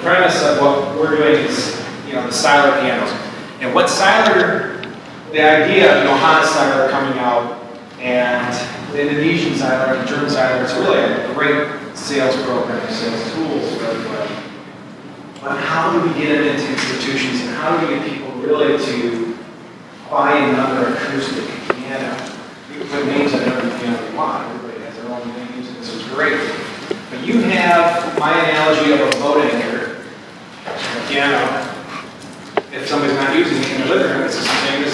premise of what we're doing is, the Seiler pianos. And what Seiler, the idea of, Han Seiler coming out, and the Indonesian Seiler and the German Seiler, it's really a great sales program, sales tools for everybody. But how do we get them into institutions, and how do we get people really to buy another acoustic piano? You can put names on every piano you want. Everybody has their own names, and this is great. But you have my analogy of a boat anchor, a piano. If somebody's not using it in the living room, it's the same as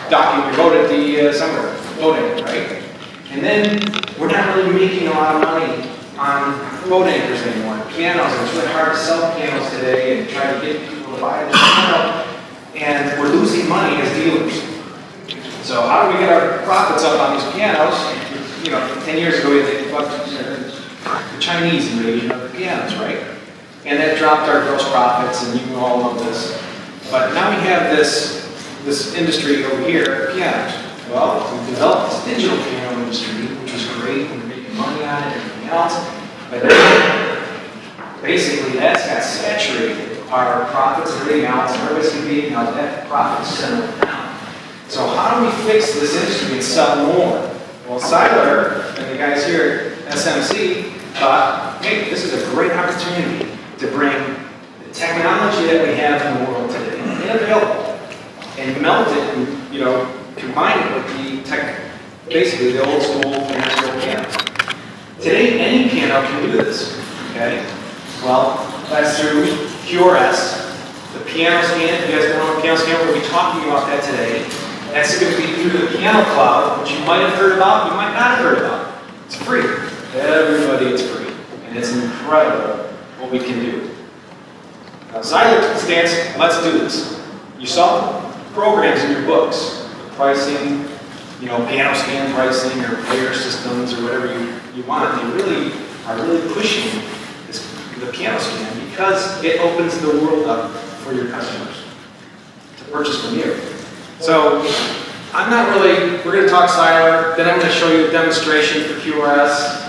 docking your boat at the summer boat anchor, right? And then we're not really making a lot of money on boat anchors anymore, pianos. It's really hard to sell pianos today and try to get people to buy the piano. And we're losing money as dealers. So how do we get our profits up on these pianos? 10 years ago, we had the Chinese invasion of the pianos, right? And that dropped our gross profits, and you all know this. But now we have this industry over here, pianos. Well, we developed this digital piano industry, which is great, and we're making money on it and everything else. But basically, that's got saturated our profits and everything else, and everybody's competing out that profits settled down. So how do we fix this industry and sell more? Well, Seiler and the guys here at SMC thought, hey, this is a great opportunity to bring the technology that we have in the world today, available, and melt it and combine it with basically the old school Nashville piano. Today, any piano can do this. Okay? Well, that's through QRS, the piano scan. If you guys don't know the piano scan, we'll be talking about that today. That's going to be through the piano cloud, which you might have heard about, you might not have heard about. It's free. Everybody, it's free. And it's incredible what we can do. Now, Seiler stands, let's do this. You saw programs in your books, the pricing, piano scan pricing or player systems or whatever you want. They really are pushing the piano scan because it opens the world up for your customers to purchase from you. So we're going to talk Seiler, then I'm going to show you a demonstration for QRS.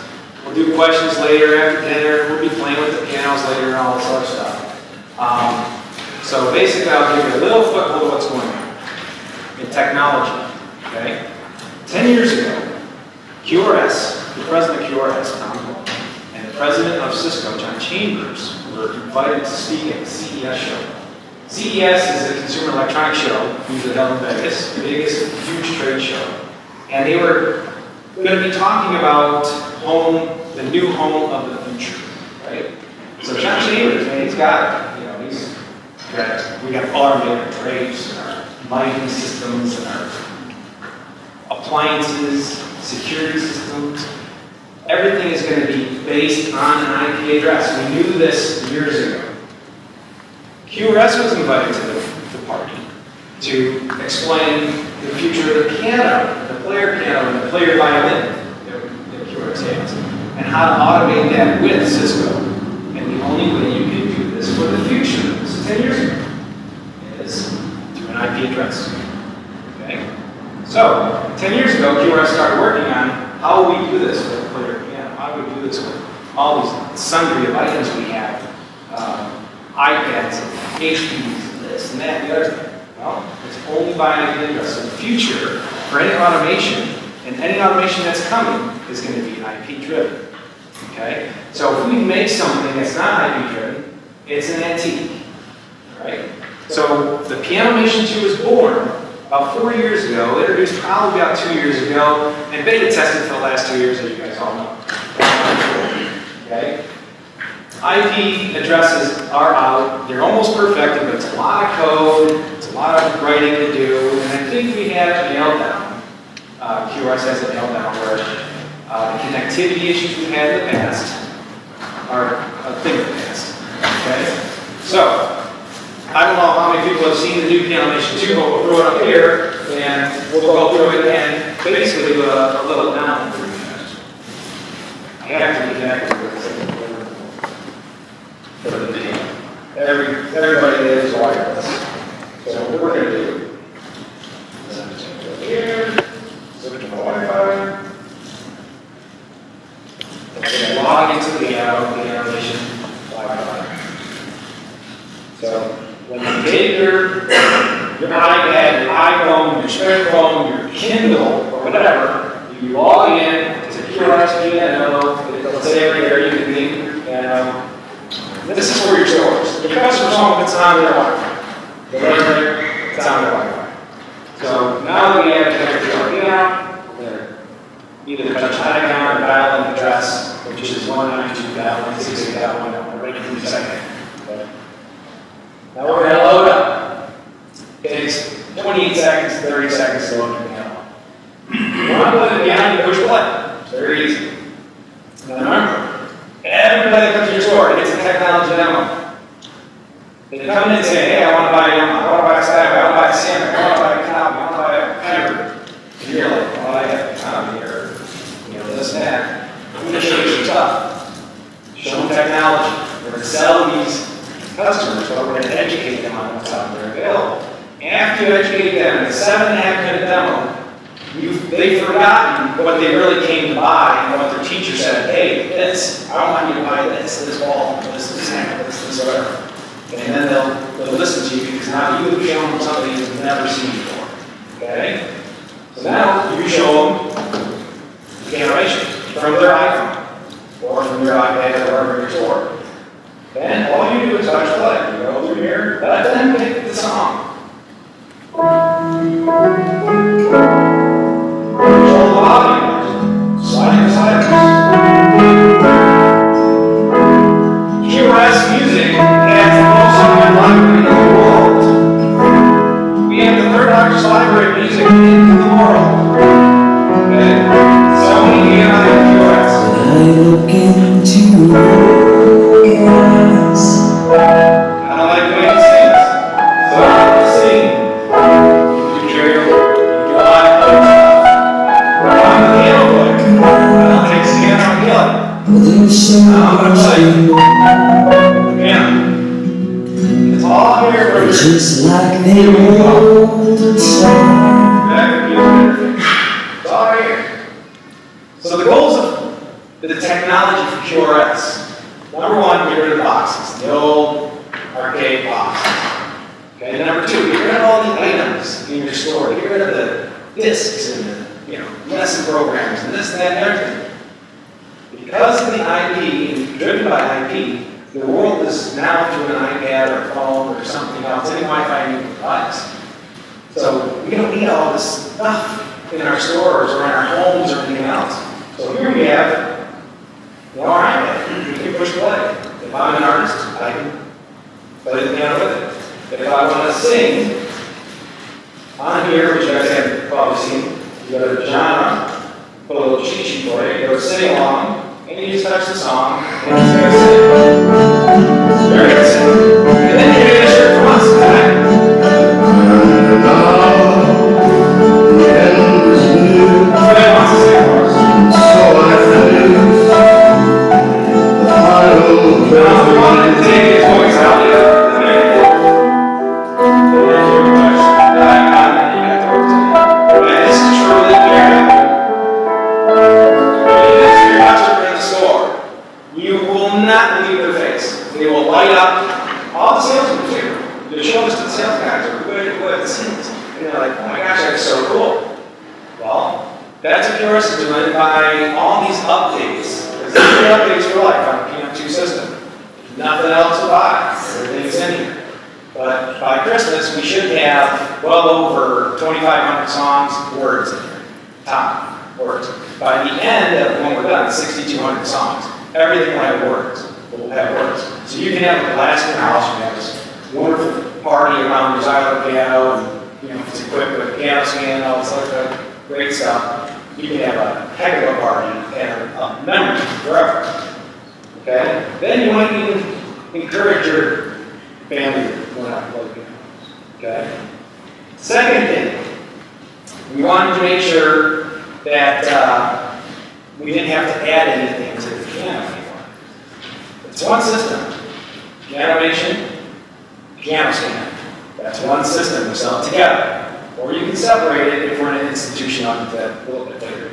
We'll do questions later after dinner. We'll be playing with the pianos later and all this other stuff. So basically, I'll give you a little foothold of what's going on in technology. Okay? 10 years ago, QRS, the president of QRS, Tom, and the president of Cisco, John Chambers, were invited to speak at the CES show. CES is a consumer electronics show, usually held in Vegas, the biggest, huge trade show. And they were going to be talking about the new home of the future, right? So John Chambers, man, we got automated drapes and our lighting systems and our appliances, security systems. Everything is going to be based on an IP address. We knew this years ago. QRS was invited to the party to explain the future of the piano, the player piano, and the player violin that QRS has, and how to automate that with Cisco. And the only way you can do this for the future, this is 10 years ago, is through an IP address. Okay? So, 10 years ago, QRS started working on how we do this with the player piano, how do we do this with all these sundry of items we have, iPads, HPs, this and that and the other thing. Well, it's only by an IP address. So the future for any automation, and any automation that's coming, is going to be IP driven. Okay? So if we make something that's not IP driven, it's an antique. Right? So the Pianomation 2 was born about 4 years ago, introduced probably about 2 years ago, and beta tested for the last 2 years, as you guys all know. Okay? IP addresses are out. They're almost perfected, but it's a lot of code, it's a lot of writing to do, and I think we have it nailed down. QRS has it nailed down where the connectivity issues we had in the past are a thing of the past. Okay? So, I don't know how many people have seen the new Pianomation 2, but we'll throw it up here, and we'll go through it and basically do a little demo for you guys. I have to be connected with this for the video. Everybody is wireless. So what we're going to do is I'm just going to go here, switch to Wi-Fi. I'm going to log into the Pianomation Wi-Fi. So when you take your iPad, your iPhone, your smartphone, your Kindle, or whatever, you log in to QRS PMII, it'll say right there, you can link your piano. This is for your stores. Your customer's home, it's on their Wi-Fi. They live there, it's on their Wi-Fi. So now that we have connected to our piano, they're either touch an icon or dial an address, which is 192.168.1, right in the second. Okay. Now we're going to load up. It takes 28 seconds, 30 seconds to load your piano. You want to put it behind you, push play. It's very easy. Now remember, everybody that comes to your store gets a technology demo. They come in and say, hey, I want to buy a Yamaha, I want to buy a Seiler, I want to buy a Seiler, I want to buy a Cobb, I want to buy a camera. And you're like, well, I have a Cobb here, this and that. I'm going to show you some stuff. Show them technology. We're going to sell these customers, but we're going to educate them on what's out there available. After you educate them in a 7.5-minute demo, they've forgotten what they really came to buy and what their teacher said, hey, this, I want you to buy this ball, this sample, this, whatever. And then they'll listen to you because now you've shown them something they've never seen before. Okay? So now you show them the animation from their iPhone or from your iPad or wherever in your store. Then all you do is touch play. You go through here, let them pick the song. Control the volume. Sliders. QRS Music has the most online library in the world. We have the third largest library of music in the world. Okay? So many QRS. I look into your eyes. I don't like the way he sings. So I will sing. You do drill, you do live stuff. I'm a piano player. I don't take singing on a piano. I'm going to play the piano. It's all here for you. Just like the old song. It's all right here. So the goals of the technology for QRS. Number one, get rid of the boxes, the old arcade boxes. Okay, and number two, get rid of all the items in your store. Get rid of the discs and the lesson programs and this, that, and everything. Because of the IP and driven by IP, the world is now through an iPad or a phone or something else, any Wi-Fi enabled device. So we don't need all this stuff in our stores or in our homes or anything else. So here we have our iPad. We can push play. If I'm an artist, I can play the piano with it. If I want to sing, on here, which you guys have probably seen, you go to genre, put a little cheat sheet for you, you go to sing along, and you just touch the song, and it's going to sing. You're going to sing. And then you're going to hear from us tonight. Fred wants to sing for us. Now, if we wanted to take his voice out here, this is truly very if you're a customer in the store, you will not believe their face. They will light up. All the salesmen do. They show this to the sales guys. They're good at scenes. And they're like, oh my gosh, that's so cool. Well, that's what QRS is doing by all these updates. There's 3 updates for life on the PM2 system. Nothing else to buy. Everything's in here. But by Christmas, we should have well over 2,500 songs, words in here. Top words. By the end of when we're done, 6,200 songs. Everything will have words. Will have words. So you can have a blast in your house. You have this wonderful party around your Seiler piano, and if it's equipped with piano scan and all this other great stuff. You can have a heck of a party and a memory forever. Okay? Then you might even encourage your family to learn how to play piano. Okay? Second thing, we wanted to make sure that we didn't have to add anything to the piano anymore. It's one system. Pianimation, piano scan. That's one system. We sell it together. Or you can separate it if we're in an institution on that a little bit later.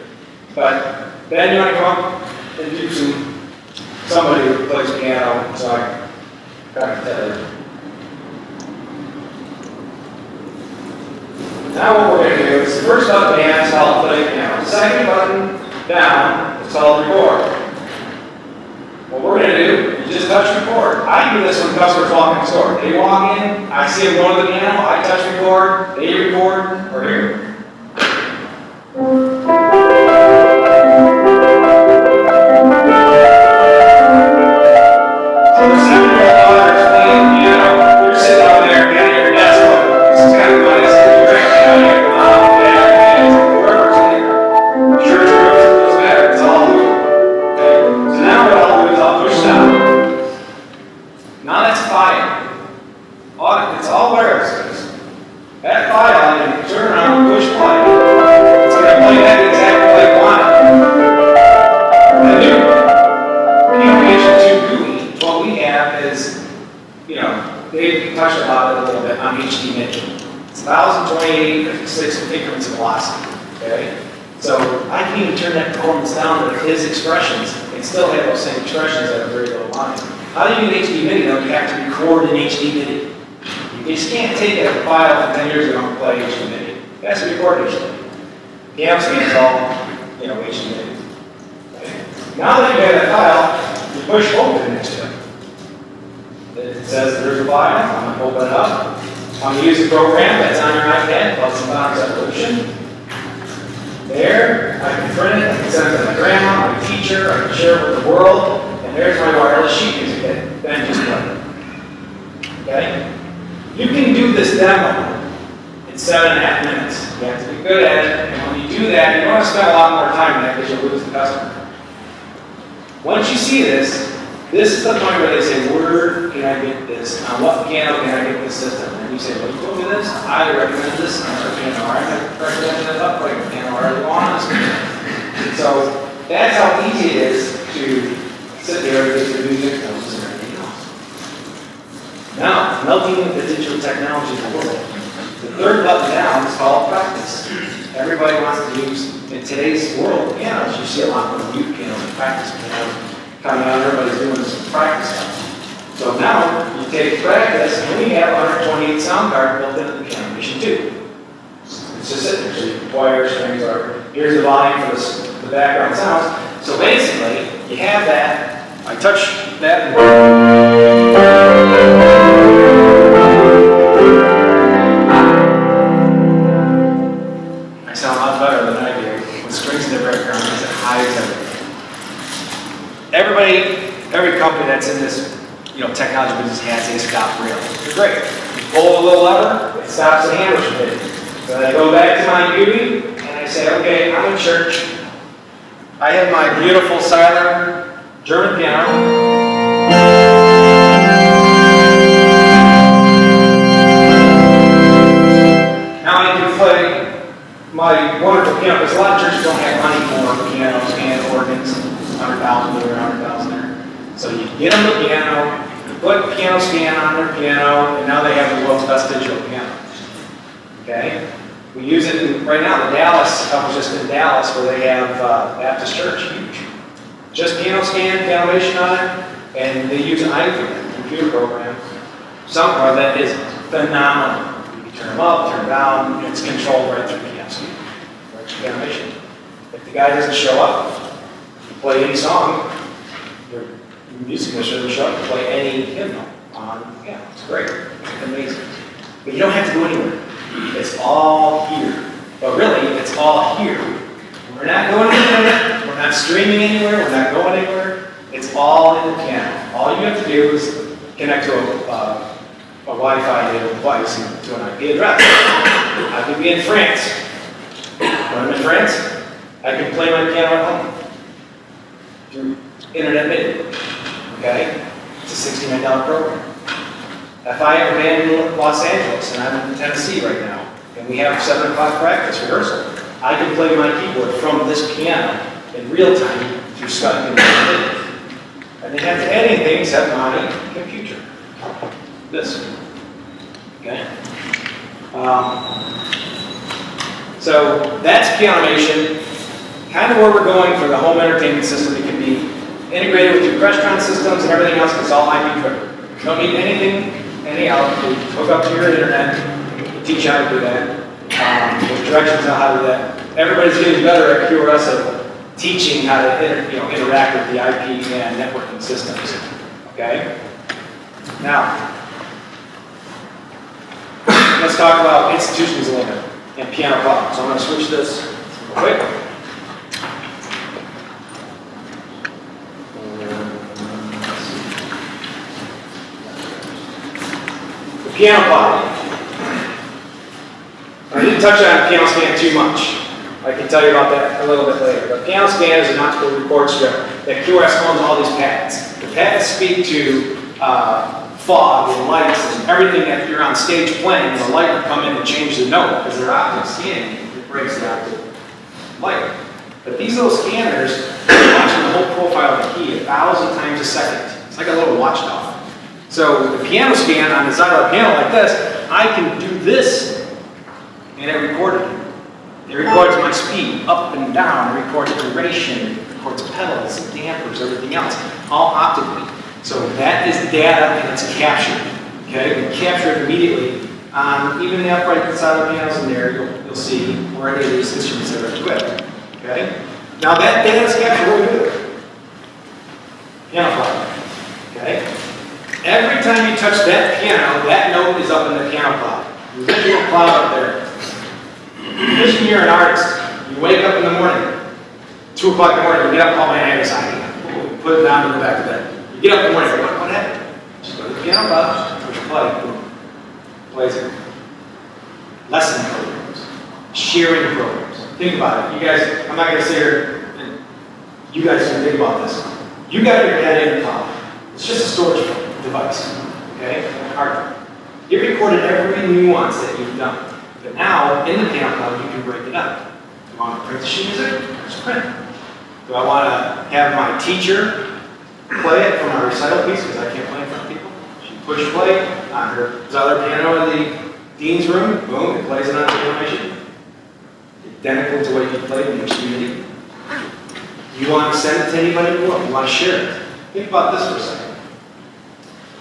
But then you want to come up and do somebody who plays piano, so I kind of tell you. Now what we're going to do is the first button we have is called play piano. The second button down is called record. What we're going to do, you just touch record. I do this when customers walk in the store. They walk in, I see them going to the piano, I touch record, they record, or here. So the 7-year-old daughter is playing the piano. You're sitting out there at your desk. This is kind of funny. This is great. You know, you have mom, dad, kids, whoever's in there. Church groups, it doesn't matter. It's all moving. Okay? So now what I'll do is I'll push stop. Now that's file. It's all wireless. That file, I can turn around and push play. It's going to play that exactly like I want it. The new PMII 2 GUI, what we have is, you know, they touched about it a little bit on HD Mini. It's 1028, 56 increments of velocity. Okay? So I can even turn that performance down to his expressions and still have those same expressions at a very low line. How do you do HD Mini though? You have to record in HD Mini. You just can't take a file from 10 years ago and play HD Mini. It has to be recorded HD Mini. The amp is all, you know, HD Mini. Okay? Now that you have that file, you push open next to it. It says there's a file. I'm going to open it up. I'm going to use the program that's on your iPad called Symbonics Evolution. There, I can print it, I can send it to my grandma, my teacher, I can share it with the world, and there's my wireless sheet music that Ben just played. Okay? You can do this demo in 7.5 minutes. You have to be good at it, and when you do that, you don't want to spend a lot more time on that because you'll lose the customer. Once you see this is the point where they say, where can I get this? On what piano can I get this system? And you say, well, you told me this, I recommend this piano, or I recommend that upright piano, or I want this piano. So that's how easy it is to sit there and get your music notes and everything else. Now, melting the digital technology in the world. The third button down is called practice. Everybody wants to use, in today's world, pianos, you see a lot more mute pianos and practice pianos coming out, everybody's doing some practice stuff. So now, you take practice, and we have 128 sound card built into the piano machine too. It's just sitting there, so you can wire strings, or here's the volume for the background sounds. So basically, you have that, I touch that, I sound a lot better than I do with strings in the background, it's as high as ever. Every company that's in this, you know, technology business has a stop rail. They're great. You pull a little lever, it stops the hammer from hitting. So I go back to my GUI and I say, okay, I'm in church. I have my beautiful Seiler German piano. Now I can play my wonderful piano, because a lot of churches don't have money for pianos and organs. 100,000 here, 100,000 there. So you get them the piano, you put piano scan on their piano, and now they have the world's best digital piano. Okay? We use it right now. The Dallas, I was just in Dallas where they have Baptist Church, huge. Just piano scan, pianation on it, and they use an iPhone, computer program, software that is phenomenal. You can turn them up, turn them down, it's controlled right through piano scan, right through pianation. If the guy doesn't show up, play any song, your music commissioner will show up and play any hymnal on the piano. It's great. It's amazing. But you don't have to go anywhere. It's all here. But really, it's all here. We're not going anywhere. We're not streaming anywhere. We're not going anywhere. It's all in the piano. All you have to do is connect to a Wi-Fi enabled device to an IP address. I could be in France. When I'm in France, I can play my piano at home through internet MIDI. Okay? It's a $69 program. If I have a band in Los Angeles and I'm in Tennessee right now, and we have 7 o'clock practice rehearsal, I can play my keyboard from this piano in real time through Skype and MIDI. I didn't have to add anything except my computer. This. Okay? So that's Pianimation. Kind of where we're going for the home entertainment system. It can be integrated with your restaurant systems and everything else, because it's all IP driven. You don't need anything, any help. You hook up to your internet, we'll teach you how to do that. with directions on how to do that. Everybody's getting better at QRS of teaching how to interact with the IP and networking systems. Okay? Now, let's talk about institutions a little bit and piano cloud. So I'm going to switch this real quick. The piano cloud. I didn't touch on piano scan too much. I can tell you about that a little bit later. But piano scan is an optical record strip that QRS owns all these patents. The patents speak to fog and lights and everything that you're on stage playing. The light will come in and change the note because they're optic scanning. It breaks the optic light. But these little scanners are watching the whole profile of the key 1,000 times a second. It's like a little watchdog. So the piano scan on the Seiler piano like this, I can do this and it recorded it. It records my speed up and down, it records duration, it records pedals, dampers, everything else, all optically. So that is data and it's captured. Okay, we capture it immediately. Even the upright side of the pianos in there, you'll see where any of these instruments are equipped. Okay? Now that data is captured, what do we do with it? Piano cloud. Okay? Every time you touch that piano, that note is up in the piano cloud. The visual cloud up there. Imagine you're an artist. You wake up in the morning, 2 o'clock in the morning, you get up, oh man, I have a sign. Put it down in the back of the bed. You get up in the morning, what happened? Just go to the piano cloud, push play, boom. Plays it. Lesson programs, sharing programs. Think about it. You guys, I'm not going to sit here and you guys can think about this. You got your head in the cloud. It's just a storage device. Okay? Hardware. It recorded every nuance that you've done. But now, in the piano cloud, you can break it up. Do you want to print the sheet music? Just print. Do I want to have my teacher play it from a recital piece because I can't play in front of people? She push play on her Seiler piano in the dean's room. Boom, it plays it on the piano machine. Identical to what you played in the community. You want to send it to anybody in the world. You want to share it. Think about this for a second.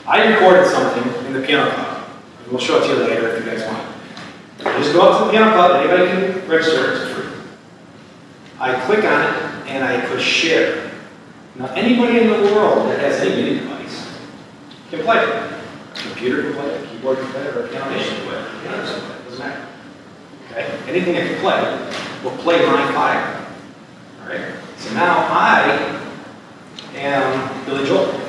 I recorded something in the piano cloud. We'll show it to you later if you guys want. Just go up to the piano cloud, anybody can register, it's free. I click on it and I push share. Now anybody in the world that has any MIDI device can play it. A computer can play it, a keyboard can play it, or a piano machine can play it, a piano can play it, doesn't matter. Okay? Anything that can play will play my file. Alright? So now I am Billy Joel.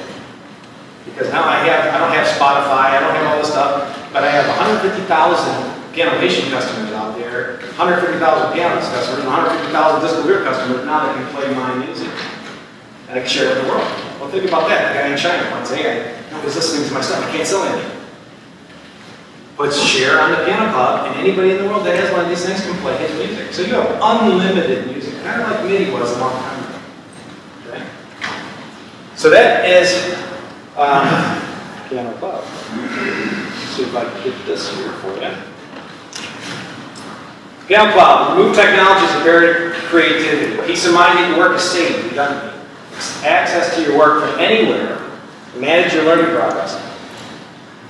Because now I don't have Spotify, I don't have all this stuff, but I have 150,000 Pianimation customers out there, 150,000 pianist customers, 150,000 disco beer customers now that can play my music. And I can share it with the world. Well, think about that. The guy in China wants to say, hey, nobody's listening to my stuff, I can't sell anything. But share on the piano cloud, and anybody in the world that has one of these things can play his music. So you have unlimited music, kind of like MIDI was a long time ago. Okay? So that is piano cloud. Let's see if I can get this here for you. Piano cloud, remove technologies and bury creativity. Peace of mind that your work is safe, redundant. Access to your work from anywhere. Manage your learning progress.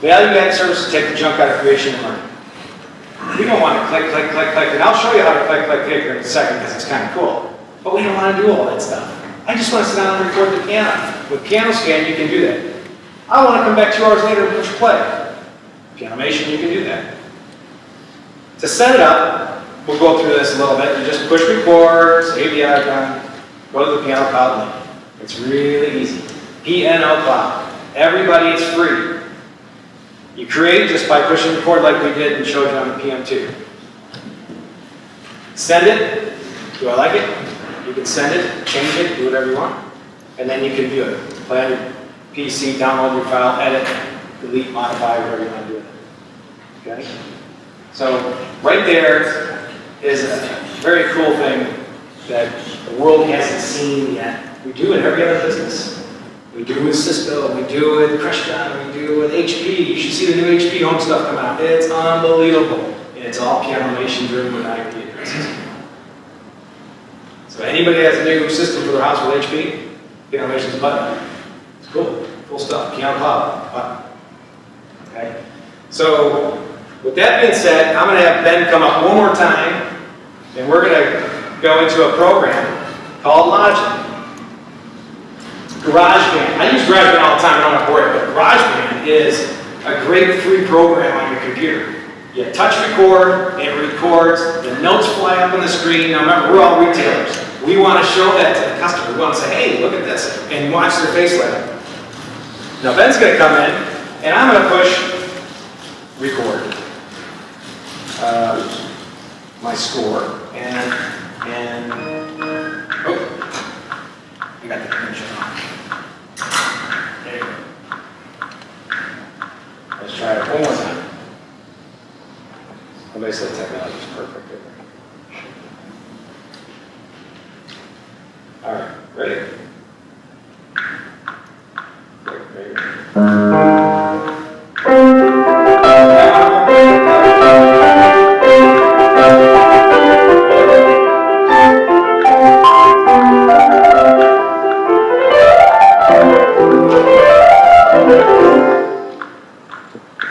Value-added services take the junk out of creation and learning. We don't want to click, click, click, click, and I'll show you how to click, click, click here in a second because it's kind of cool. But we don't want to do all that stuff. I just want to sit down and record the piano. With Piano Scan, you can do that. I want to come back 2 hours later and push play. Pianimation, you can do that. To set it up, we'll go through this a little bit. You just push record, save the icon, go to the piano cloud link. It's really easy. PNO cloud. Everybody, it's free. You create just by pushing record like we did and showed you on the PM2. Send it. Do I like it? You can send it, change it, do whatever you want. And then you can view it. Play on your PC, download your file, edit, delete, modify, whatever you want to do with it. Okay? So right there is a very cool thing that the world hasn't seen yet. We do in every other business. We do with Cisco, we do with Crestron, we do with HP. You should see the new HP home stuff come out. It's unbelievable. And it's all Pianimation driven with IP addresses. So anybody that has a new system for their house with HP, Pianimation's a button. It's cool. Cool stuff. Piano cloud. Button. Okay? So With that being said, I'm going to have Ben come up one more time, and we're going to go into a program called Logic. GarageBand. I use GarageBand all the time, I don't have to worry, but GarageBand is a great free program on your computer. You touch record, it records, the notes fly up on the screen. Now remember, we're all retailers. We want to show that to the customer. We want to say, hey, look at this, and watch their face light up. Now Ben's going to come in, and I'm going to push record. My score, and oh, I got the connection on. There you go. Let's try it one more time. Nobody said technology is perfect. All right, ready?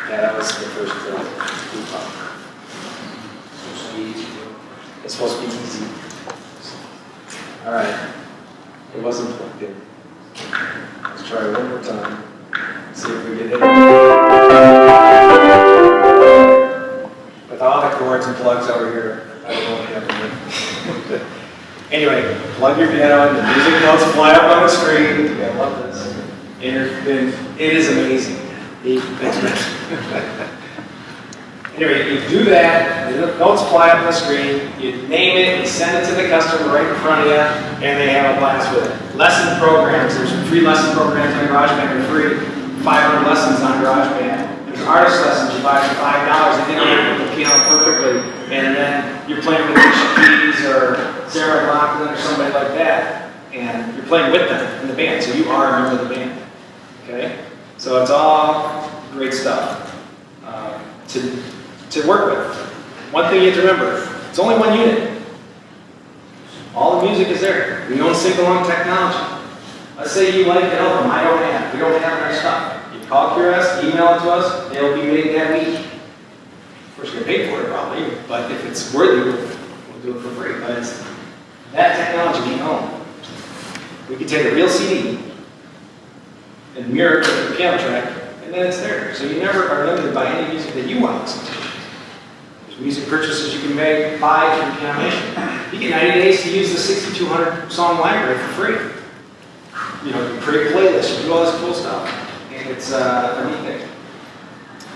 Yeah, that was the first it's supposed to be easy. All right. It wasn't plugged in. Let's try it one more time. See if we get it. With all the cords and plugs over here, I don't know what happened. Anyway, plug your piano in, the music notes fly up on the screen. I love this. And it is amazing. Anyway, you do that, the notes fly up on the screen, you name it, you send it to the customer right in front of you, and they have a blast with it. Lesson programs, there's free lesson programs on GarageBand, they're free. 500 lessons on GarageBand. There's artist lessons you buy for $5, and then you play the piano perfectly, and then you're playing with Alicia Keys or Sarah Bachman or somebody like that, and you're playing with them in the band, so you are a member of the band. Okay? So it's all great stuff to work with. One thing you have to remember, it's only one unit. All the music is there. We don't sync along technology. Let's say you like an album we don't have our stuff. You call QRS, email it to us, it'll be made that week. Of course, you're going to pay for it probably, but if it's worthy, we'll do it for free. But it's that technology we own. We can take a real CD and mirror it to the piano track, and then it's there. So you never are limited by any music that you want to listen to. There's music purchases you can buy through Piano Nation. You get 90 days to use the 6,200 song library for free. You know, you create playlists, you do all this cool stuff. And it's a neat thing.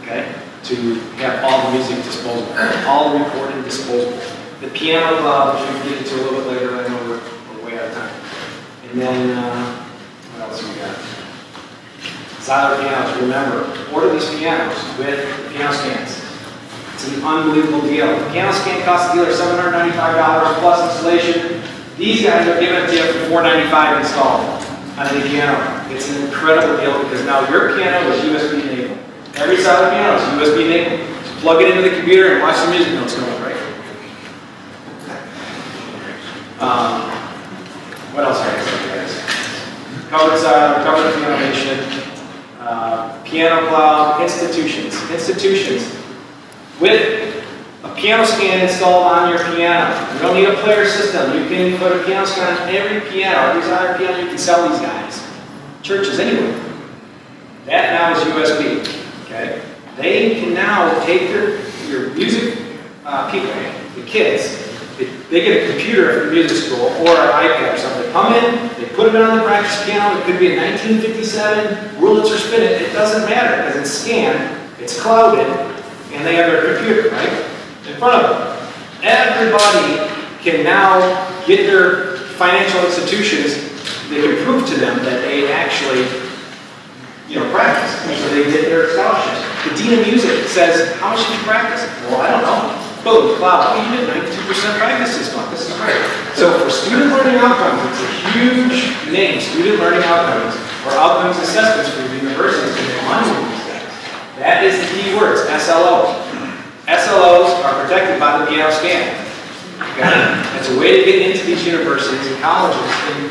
Okay? To have all the music disposable, all the recording disposable. The piano club, which we can get into a little bit later, I know we're way out of time. And then, what else we got? Seiler pianos, remember, order these pianos with piano scans. It's an unbelievable deal. The piano scan costs the dealer $795 plus installation. These guys are giving it to you for $495 installed on any piano. It's an incredible deal because now your piano is USB enabled. Every Seiler piano is USB enabled. Just plug it into the computer and watch the music notes go up, right? What else have I said, guys? Covered Seiler, covered Piano Nation. Piano Cloud, institutions. With a piano scan installed on your piano. You don't need a player system. You can put a piano scan on every piano. Every Seiler piano, you can sell these guys. Churches, anyway. That now is USB. Okay? They can now take your music people, the kids, they get a computer at the music school or an iPad or something. Come in, they put it on the practice piano. It could be a 1957 Wurlitzer spin it. It doesn't matter because it's scanned, it's clouded, and they have their computer right in front of them. Everybody can now get their financial institutions. They can prove to them that they actually, practice. So they get their scholarships. The Dean of Music says, "How much did you practice?" Well, I don't know. Boom, cloud. Oh, you did 92% practice this month. This is great. So for student learning outcomes, it's a huge name, student learning outcomes, or outcomes assessments for universities to make money with these things. That is the key words, SLOs. SLOs are protected by the piano scan. Okay? It's a way to get into these universities and colleges and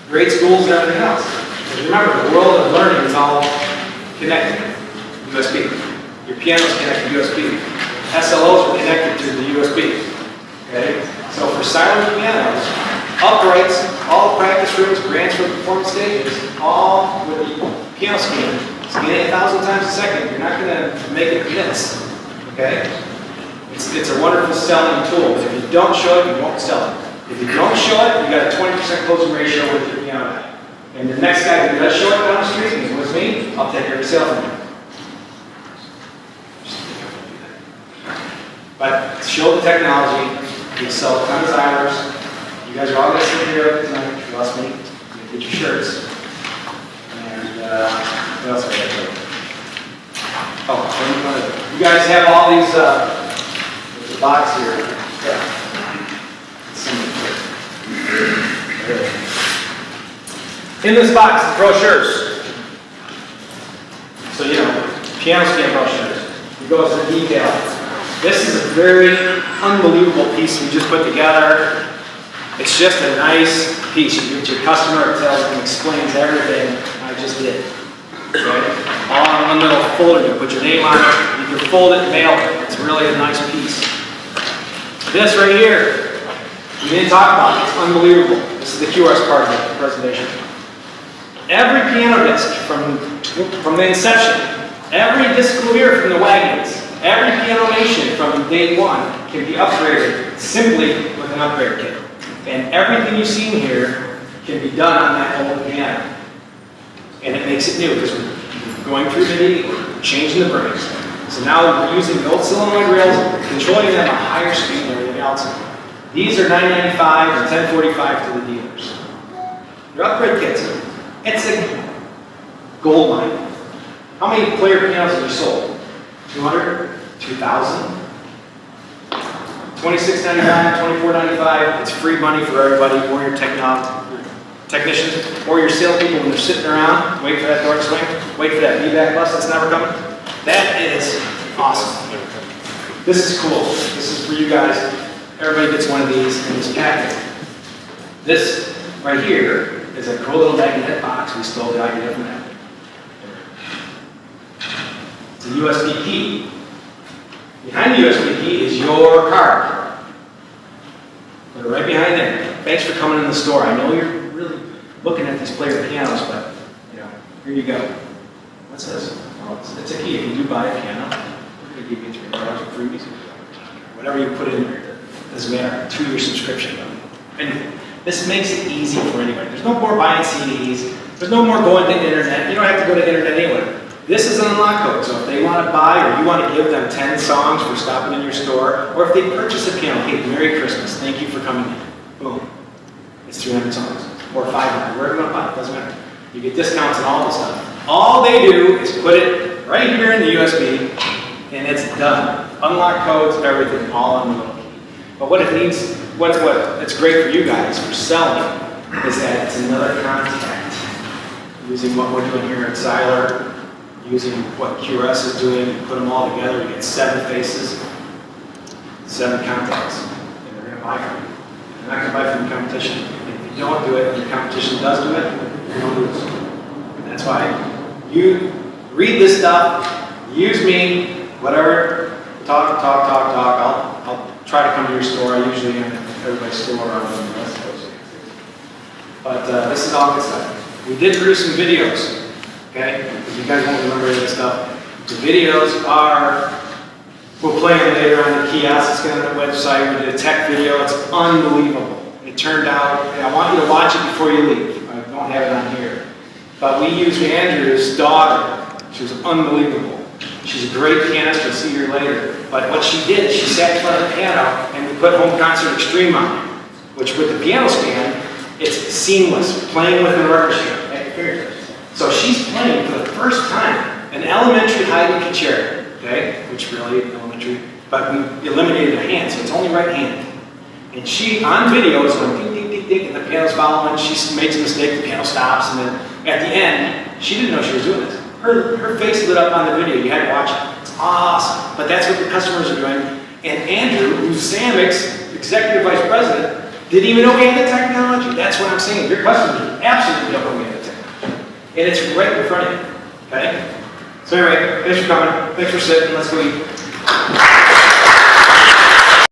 grade schools and everything else. Because remember, the world of learning is all connected. USB. Your piano's connected to USB. SLOs are connected to the USB. Okay? So for silent pianos, uprights, all practice rooms, grants for performance stages, all with the piano scan. Scan it 1,000 times a second. You're not going to make it miss. Okay? It's a wonderful selling tool. If you don't show it, you won't sell it. If you don't show it, you got a 20% closing ratio with your piano guy. And the next guy who does show it down the street, and with me, I'll take care of the sale from you. But show the technology. You sell a ton of Seilers. You guys are all going to sit here tonight, trust me. You get your shirts. And what else are I got to do? Oh, you guys have all these, there's a box here. Yeah. In this box, the brochures. So, you know, piano scan brochures. It goes into detail. This is a very unbelievable piece we just put together. It's just a nice piece. You give it to your customer, it tells them, explains everything I just did. Okay? All in one little folder. You put your name on it, you can fold it and mail it. It's really a nice piece. This right here, we didn't talk about it. It's unbelievable. This is the QRS part of the presentation. Every piano disc from the inception, every disc clear from the wagons, every pianonation from day one can be upgraded simply with an upgrade kit. And everything you've seen here can be done on that old piano. And it makes it new because we're going through MIDI, we're changing the brakes. So now we're using the old solenoid rails, controlling them at a higher speed than everything else. These are $9.95 and $10.45 to the dealers. Your upgrade kits, it's a gold mine. How many player pianos have you sold? 200? 2,000? $26.95, $24.95. It's free money for everybody, or your technicians, or your salespeople when they're sitting around, waiting for that door to swing, wait for that feedback bus that's never coming. That is awesome. This is cool. This is for you guys. Everybody gets one of these in this packet. This right here is a cool little magnetic box. We stole the idea from that. It's a USB key. Behind the USB key is your card. Put it right behind there. Thanks for coming in the store. I know you're really looking at these player pianos, but you know, here you go. What's this? Well, it's a key. If you do buy a piano, we're going to give you $300 of freebies. Whatever you put in there, it doesn't matter. 2-year subscription. And this makes it easy for anybody. There's no more buying CDs. There's no more going to the internet. You don't have to go to the internet anyway. This is an unlock code, so if they want to buy or you want to give them 10 songs for stopping in your store, or if they purchase a piano, hey, Merry Christmas, thank you for coming in. Boom. It's 300 songs. Or 500, wherever you want to buy it, doesn't matter. You get discounts and all this stuff. All they do is put it right here in the USB, and it's done. Unlock codes, everything, all on the little key. But what it means, it's great for you guys for selling, is that it's another contact. Using what we're doing here at Seiler, using what QRS is doing, and put them all together, you get 7 faces, 7 contacts, and they're going to buy from you. They're not going to buy from the competition. If you don't do it, and the competition does do it, you're going to lose. And that's why you read this stuff, use me, whatever, talk. I'll try to come to your store. I usually am at everybody's store around the West Coast. But this is all good stuff. We did produce some videos, okay? Because you guys won't remember any of this stuff. The videos are, we'll play them later on the kiosk. It's going on the website. We did a tech video. It's unbelievable. It turned out, and I want you to watch it before you leave. I don't have it on here. But we used Andrew's daughter. She was unbelievable. She's a great pianist. You'll see her later. But what she did, she sat in front of the piano, and we put Home Concert Extreme on it, which with the piano stand, it's seamless, playing with an orchestra at your fingertips. So she's playing for the first time an elementary Haydn concerto, okay, which really elementary, but we eliminated a hand, so it's only right hand. And she, on video, is going ding, ding, ding, ding, and the piano's following. She makes a mistake, the piano stops, and then at the end, she didn't know she was doing this. Her face lit up on the video. You had to watch it. It's awesome. But that's what the customers are doing. And Andrew, who's Samic's executive vice president, didn't even know we had the technology. That's what I'm saying. Your customers absolutely don't know we have the technology. And it's right in front of you. Okay? So anyway, thanks for coming, thanks for sitting, let's go eat.